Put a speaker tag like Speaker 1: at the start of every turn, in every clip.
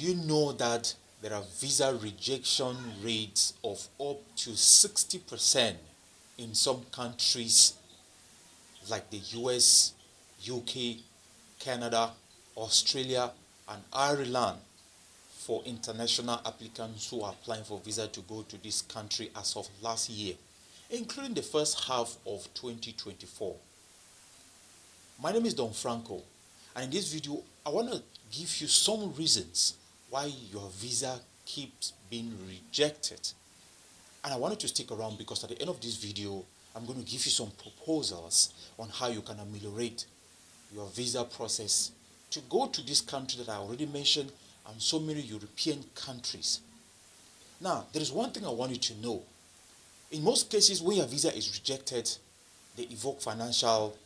Speaker 1: you know that there are visa rejection rates of up to 60% in some countries like the US, UK, Canada, Australia, and Ireland for international applicants who are applying for visa to go to this country as of last year, including the first half of 2024. My name is Don Franco, and in this video, I want to give you some reasons why your visa keeps being rejected. And I want you to stick around because at the end of this video, I'm going to give you some proposals on how you can ameliorate your visa process to go to this country that I already mentioned and so many European countries. Now, there is one thing I want you to know. In most cases, when your visa is rejected, they evoke financial,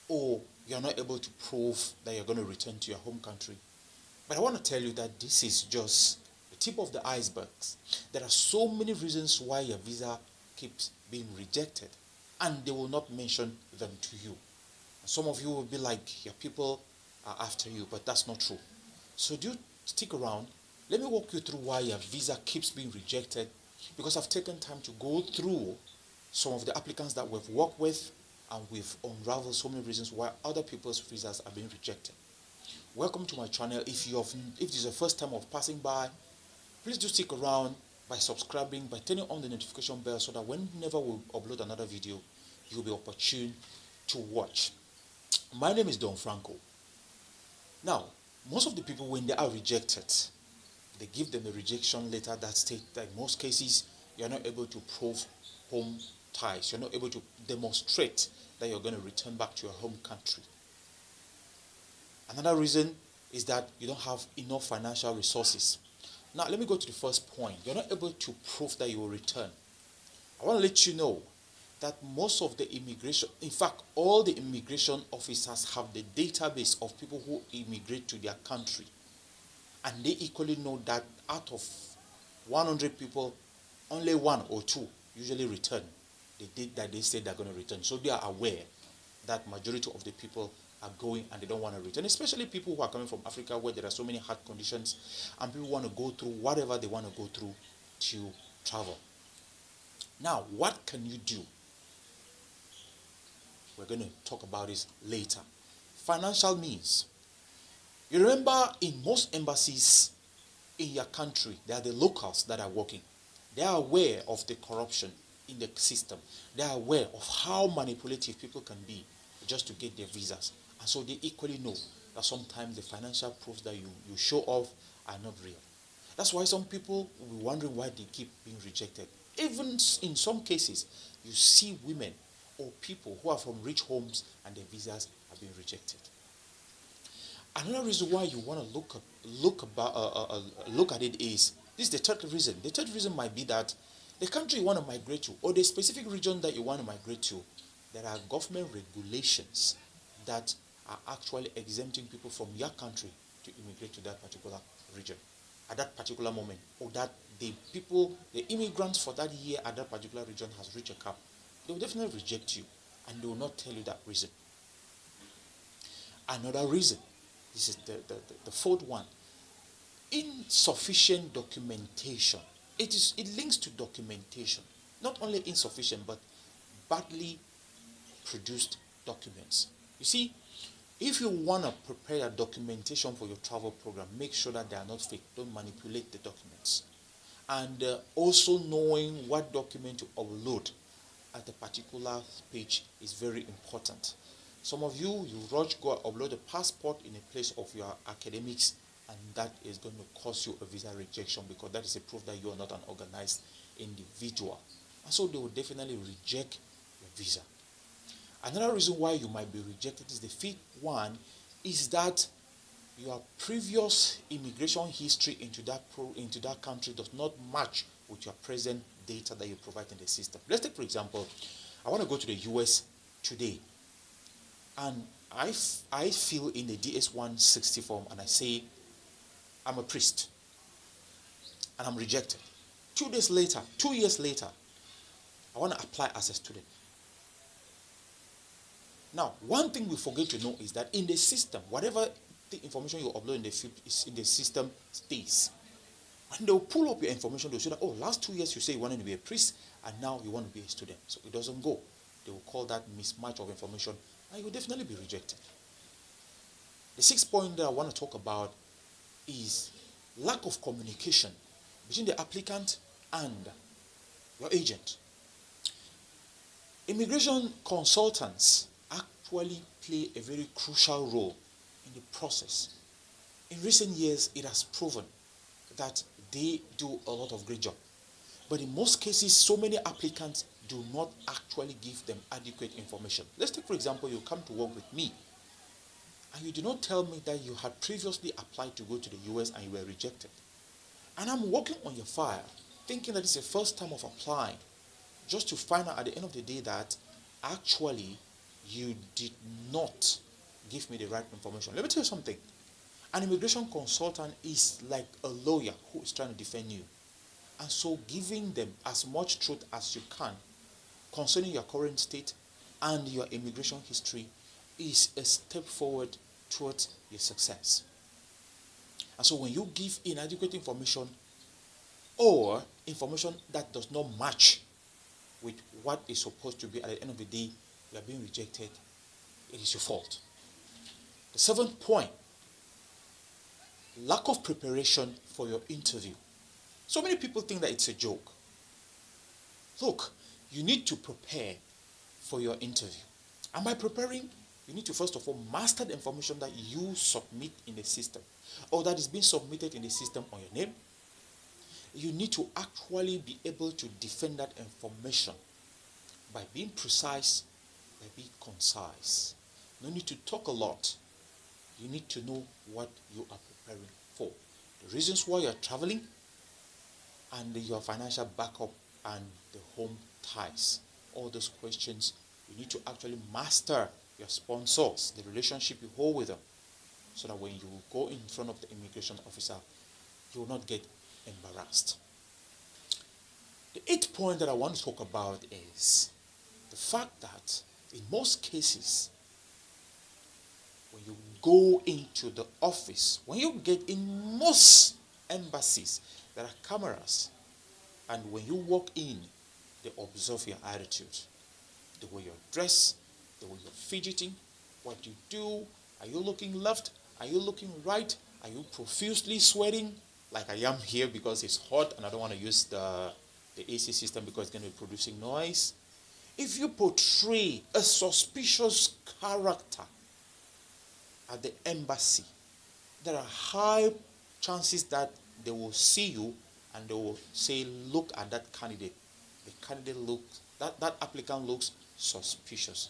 Speaker 1: or you're not able to prove that you're going to return to your home country. But I want to tell you that this is just the tip of the iceberg. There are so many reasons why your visa keeps being rejected, and they will not mention them to you. Some of you will be like, your people are after you, but that's not true. So do stick around. Let me walk you through why your visa keeps being rejected, because I've taken time to go through some of the applicants that we've worked with, and we've unraveled so many reasons why other people's visas are being rejected. Welcome to my channel. If this is the first time of passing by, please do stick around by subscribing, by turning on the notification bell so that whenever we upload another video, you'll be opportune to watch. My name is Don Franco. Now, most of the people, when they are rejected, they give them a rejection letter that states that in most cases, you're not able to prove home ties. You're not able to demonstrate that you're going to return back to your home country. Another reason is that you don't have enough financial resources. Now, let me go to the first point. You're not able to prove that you will return. I want to let you know that most of the immigration, in fact, all the immigration officers have the database of people who immigrate to their country. And they equally know that out of 100 people, only 1 or 2 usually return. They say they're going to return. So they are aware that majority of the people are going and they don't want to return, especially people who are coming from Africa where there are so many hard conditions and people want to go through whatever they want to go through to travel. Now, what can you do? We're going to talk about this later. Financial means. You remember in most embassies in your country, there are the locals that are working. They are aware of the corruption in the system. They are aware of how manipulative people can be just to get their visas. And so they equally know that sometimes the financial proofs that you show off are not real. That's why some people will be wondering why they keep being rejected. Even in some cases, you see women or people who are from rich homes and their visas are being rejected. Another reason why you want to look at it is, this is the third reason. The third reason might be that the country you want to migrate to, or the specific region that you want to migrate to, there are government regulations that are actually exempting people from your country to immigrate to that particular region at that particular moment, or that the immigrants for that year at that particular region has reached a cap. They will definitely reject you, and they will not tell you that reason. Another reason, this is the fourth one, insufficient documentation. It links to documentation, not only insufficient but badly produced documents. You see, if you want to prepare a documentation for your travel program, make sure that they are not fake. Don't manipulate the documents. And also knowing what document to upload at a particular page is very important. Some of you rush go upload a passport in a place of your academics, and that is going to cause you a visa rejection because that is a proof that you are not an organized individual. And so they will definitely reject your visa. Another reason why you might be rejected is the fifth one, is that your previous immigration history into that country does not match with your present data that you provide in the system. Let's take, for example, I want to go to the US today, and I fill in the DS-160 form and I say I'm a priest, and I'm rejected. 2 days later, 2 years later, I want to apply as a student. Now, one thing we forget to know is that in the system, whatever the information you upload in the system stays. And they'll pull up your information, they'll say that, oh, last 2 years you say you wanted to be a priest, and now you want to be a student. So it doesn't go. They will call that mismatch of information, and you will definitely be rejected. The sixth point that I want to talk about is lack of communication between the applicant and your agent. Immigration consultants actually play a very crucial role in the process. In recent years, it has proven that they do a lot of great job. But in most cases, so many applicants do not actually give them adequate information. Let's take, for example, you come to work with me, and you do not tell me that you had previously applied to go to the US and you were rejected. And I'm working on your file, thinking that it's the first time of applying, just to find out at the end of the day that actually you did not give me the right information. Let me tell you something. An immigration consultant is like a lawyer who is trying to defend you. And so giving them as much truth as you can concerning your current state and your immigration history is a step forward towards your success. And so when you give inadequate information or information that does not match with what is supposed to be, at the end of the day, you are being rejected, it is your fault. The seventh point, lack of preparation for your interview. So many people think that it's a joke. Look, you need to prepare for your interview. And by preparing, you need to first of all master the information that you submit in the system, or that is being submitted in the system on your name. You need to actually be able to defend that information by being precise, by being concise. No need to talk a lot. You need to know what you are preparing for. The reasons why you are traveling, and your financial backup, and the home ties. All those questions, you need to actually master your sponsors, the relationship you hold with them, so that when you go in front of the immigration officer, you will not get embarrassed. The eighth point that I want to talk about is the fact that in most cases, when you go into the office, when you get in most embassies, there are cameras, and when you walk in, they observe your attitude, the way you're dressed, the way you're fidgeting, what you do. Are you looking left? Are you looking right? Are you profusely sweating like I am here because it's hot and I don't want to use the AC system because it's going to be producing noise? If you portray a suspicious character at the embassy, there are high chances that they will see you and they will say, look at that candidate. The candidate looks, that applicant looks suspicious.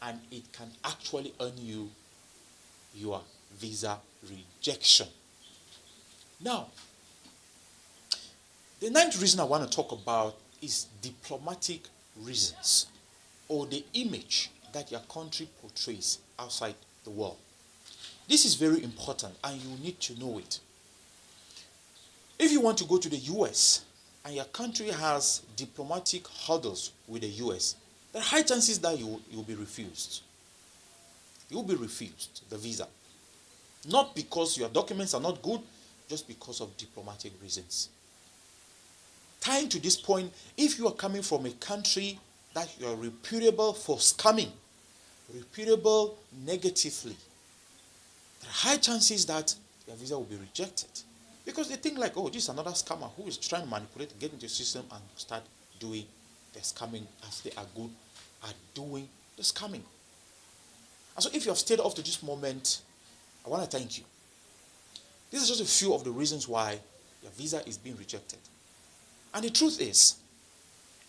Speaker 1: And it can actually earn you your visa rejection. Now, the ninth reason I want to talk about is diplomatic reasons, or the image that your country portrays outside the world. This is very important and you need to know it. If you want to go to the US and your country has diplomatic hurdles with the US, there are high chances that you'll be refused. You'll be refused the visa. Not because your documents are not good, just because of diplomatic reasons. Tying to this point, if you are coming from a country that you are reputable for scamming, reputable negatively, there are high chances that your visa will be rejected. Because they think like, oh, this is another scammer who is trying to manipulate, get into the system and start doing the scamming as they are good at doing the scamming. And so if you have stayed up to this moment, I want to thank you. These are just a few of the reasons why your visa is being rejected. And the truth is,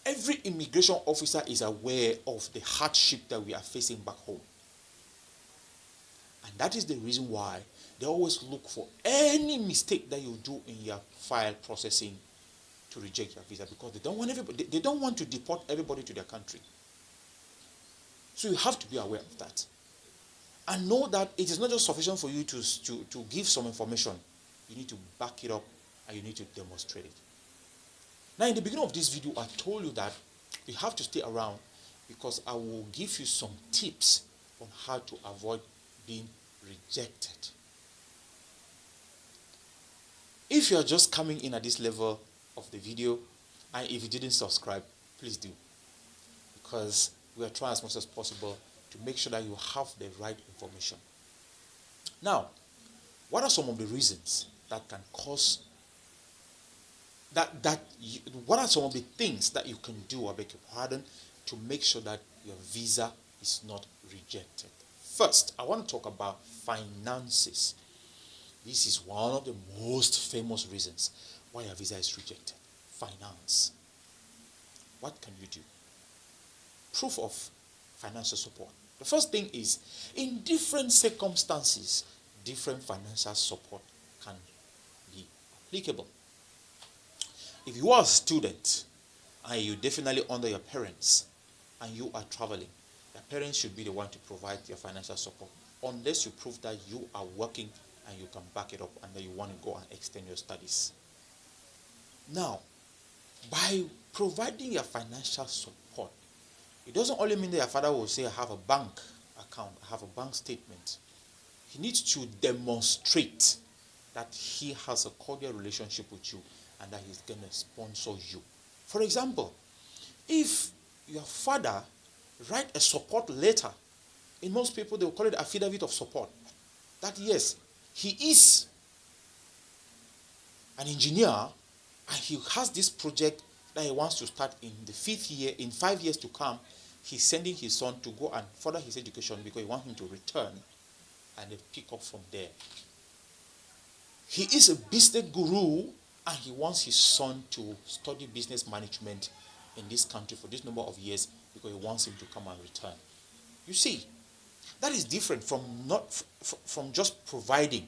Speaker 1: every immigration officer is aware of the hardship that we are facing back home. And that is the reason why they always look for any mistake that you do in your file processing to reject your visa, because they don't want to deport everybody to their country. So you have to be aware of that. And know that it is not just sufficient for you to give some information. You need to back it up and you need to demonstrate it. Now, in the beginning of this video, I told you that you have to stay around because I will give you some tips on how to avoid being rejected. If you are just coming in at this level of the video, and if you didn't subscribe, please do. Because we are trying as much as possible to make sure that you have the right information. Now, what are some of the reasons that can cause what are some of the things that you can do, I beg your pardon, to make sure that your visa is not rejected? First, I want to talk about finances. This is one of the most famous reasons why your visa is rejected. Finance. What can you do? Proof of financial support. The first thing is, in different circumstances, different financial support can be applicable. If you are a student and you definitely under your parents and you are traveling, your parents should be the one to provide your financial support, unless you prove that you are working and you can back it up and that you want to go and extend your studies. Now, by providing your financial support, it doesn't only mean that your father will say, I have a bank account, I have a bank statement. He needs to demonstrate that he has a cordial relationship with you and that he's going to sponsor you. For example, if your father write a support letter, in most people they will call it affidavit of support, that yes, he is an engineer and he has this project that he wants to start in the 5th year, in 5 years to come. He's sending his son to go and further his education because he wants him to return and they pick up from there. He is a business guru and he wants his son to study business management in this country for this number of years because he wants him to come and return. You see, that is different from just providing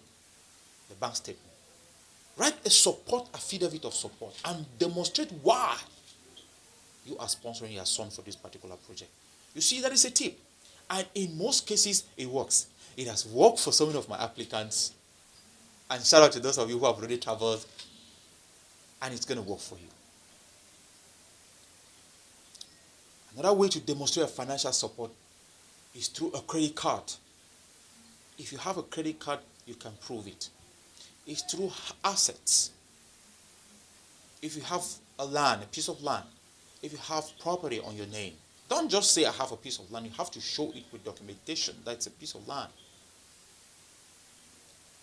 Speaker 1: the bank statement. Write a support affidavit of support and demonstrate why you are sponsoring your son for this particular project. You see, that is a tip. And in most cases, it works. It has worked for so many of my applicants. And shout out to those of you who have already traveled. And it's going to work for you. Another way to demonstrate financial support is through a credit card. If you have a credit card, you can prove it. It's through assets. If you have a land, a piece of land, if you have property on your name, don't just say I have a piece of land. You have to show it with documentation that it's a piece of land.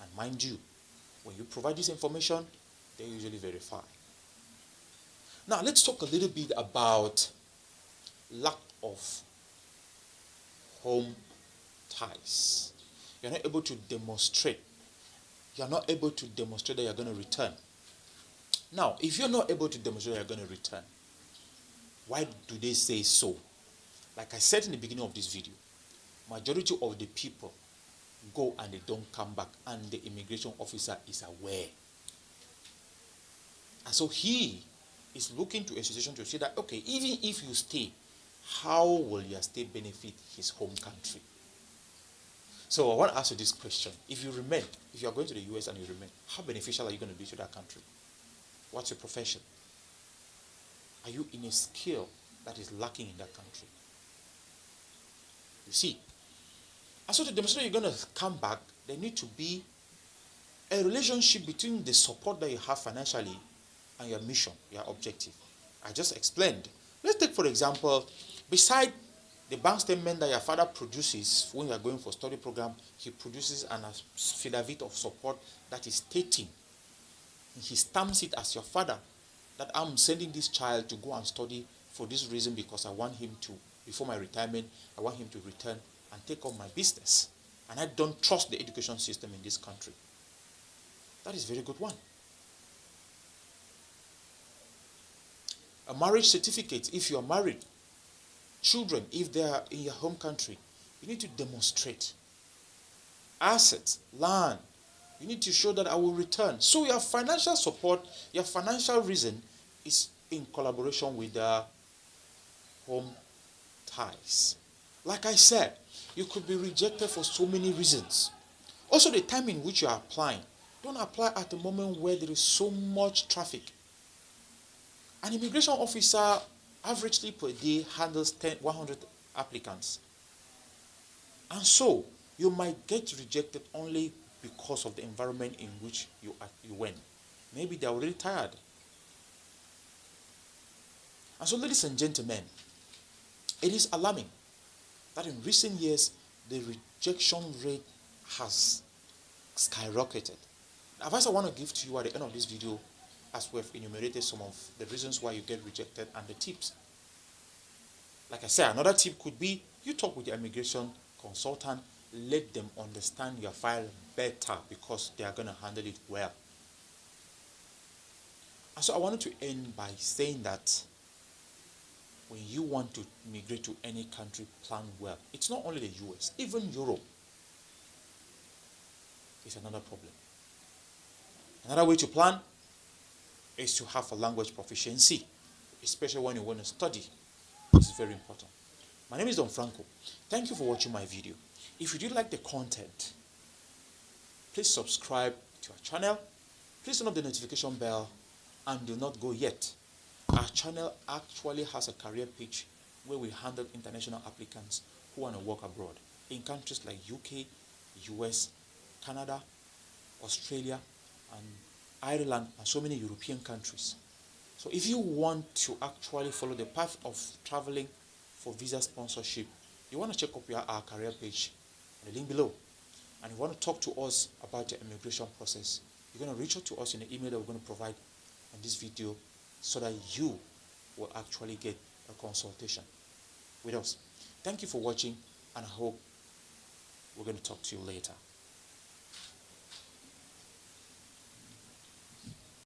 Speaker 1: And mind you, when you provide this information, they usually verify. Now, let's talk a little bit about lack of home ties. You're not able to demonstrate. You're not able to demonstrate that you're going to return. Now, if you're not able to demonstrate that you're going to return, why do they say so? Like I said in the beginning of this video, majority of the people go and they don't come back, and the immigration officer is aware. And so he is looking to a situation to say that, okay, even if you stay, how will your stay benefit his home country? So I want to ask you this question. If you remain, if you are going to the US and you remain, how beneficial are you going to be to that country? What's your profession? Are you in a skill that is lacking in that country? You see. And so to demonstrate you're going to come back, there needs to be a relationship between the support that you have financially and your mission, your objective. I just explained. Let's take, for example, beside the bank statement that your father produces when you are going for study program, he produces an affidavit of support that is stating, he stamps it as your father, that I'm sending this child to go and study for this reason because I want him to, before my retirement, I want him to return and take up my business. And I don't trust the education system in this country. That is a very good one. A marriage certificate, if you are married. Children, if they are in your home country, you need to demonstrate. Assets, land, you need to show that I will return. So your financial support, your financial reason is in collaboration with the home ties. Like I said, you could be rejected for so many reasons. Also, the time in which you are applying. Don't apply at the moment where there is so much traffic. An immigration officer averagely per day handles 100 applicants. And so, you might get rejected only because of the environment in which you went. Maybe they're already tired. And so, ladies and gentlemen, it is alarming that in recent years, the rejection rate has skyrocketed. The advice I want to give to you at the end of this video, as we have enumerated some of the reasons why you get rejected and the tips. Like I said, another tip could be you talk with your immigration consultant, let them understand your file better because they are going to handle it well. And so I wanted to end by saying that when you want to migrate to any country, plan well. It's not only the US, even Europe is another problem. Another way to plan is to have a language proficiency, especially when you want to study. It's very important. My name is Don Franco. Thank you for watching my video. If you did like the content, please subscribe to our channel. Please turn on the notification bell and do not go yet. Our channel actually has a career page where we handle international applicants who want to work abroad in countries like UK, US, Canada, Australia, and Ireland, and so many European countries. So if you want to actually follow the path of traveling for visa sponsorship, you want to check up our career page, the link below. And you want to talk to us about your immigration process, you're going to reach out to us in the email that we're going to provide in this video so that you will actually get a consultation with us. Thank you for watching, and I hope we're going to talk to you later.